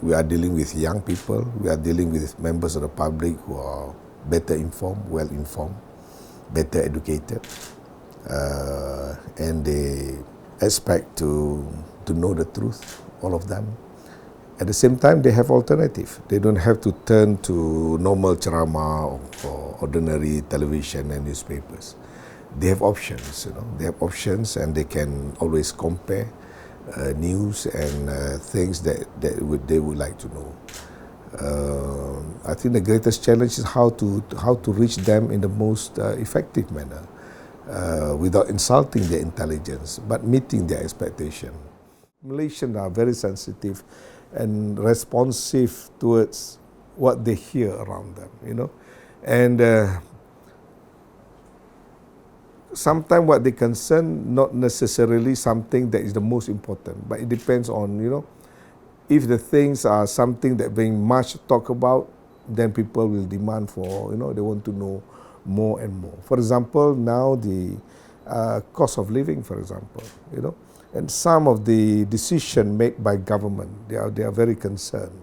we are dealing with young people, we are dealing with members of the public who are better informed, well informed, better educated, and they expect to know the truth, all of them. At the same time, they have alternative. They don't have to turn to normal ceramah or ordinary television and newspapers. They have options, They have options, and they can always compare news and things that they would like to know. I think the greatest challenge is how to reach them in the most effective manner, without insulting their intelligence, but meeting their expectation. Malaysians are very sensitive and responsive towards what they hear around them, and sometimes what they concern not necessarily something that is the most important, but it depends on, if the things are something that being much talked about, then people will demand for, they want to know more and more. For example, now the cost of living, for example, and some of the decision made by government, they are very concerned.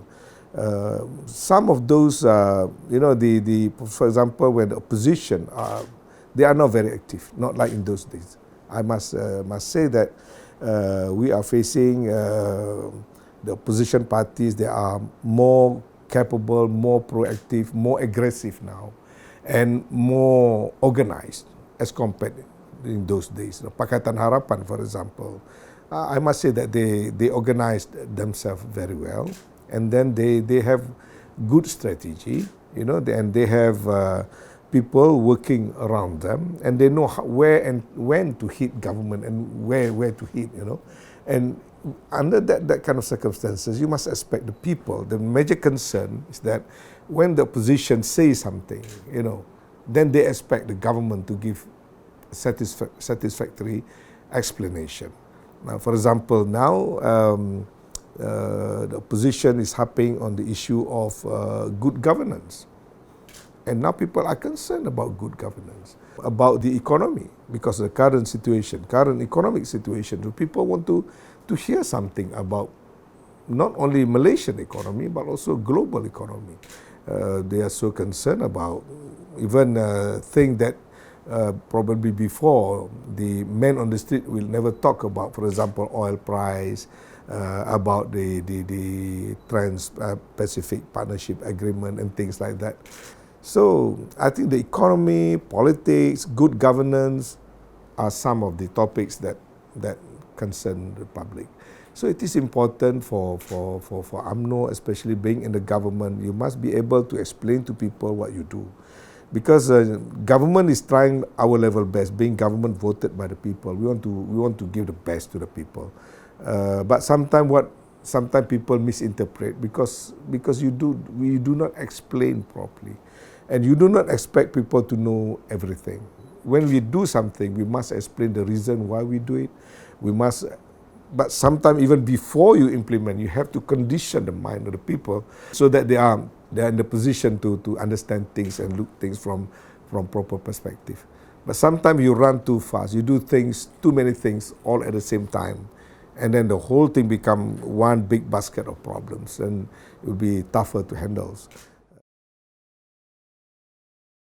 Some of those, for example, when the opposition they are not very active, not like in those days. I must say that we are facing the opposition parties. They are more capable, more proactive, more aggressive now, and more organized as compared in those days. Pakatan Harapan, for example, I must say that they organized themselves very well, and then they have good strategy, and they have people working around them, and they know where and when to hit government and where to hit, And under that kind of circumstances, you must expect the people. The major concern is that when the opposition says something, then they expect the government to give satisfactory explanation. Now, for example, now the opposition is harping on the issue of good governance. And now people are concerned about good governance, about the economy, because of the current economic situation. People want to hear something about not only Malaysian economy, but also global economy. They are so concerned about even things that probably before the men on the street will never talk about, for example, oil price, about the Trans-Pacific Partnership Agreement and things like that. So I think the economy, politics, good governance are some of the topics that concern the public. So it is important for UMNO, especially being in the government, you must be able to explain to people what you do. Because government is trying our level best, being government voted by the people. We want to give the best to the people. But sometimes people misinterpret because we do not explain properly. And you do not expect people to know everything. When we do something, we must explain the reason why we do it. But sometimes even before you implement, you have to condition the mind of the people so that they are in the position to understand things and look things from proper perspective. But sometimes you run too fast. You do too many things all at the same time. And then the whole thing become one big basket of problems, and it will be tougher to handle.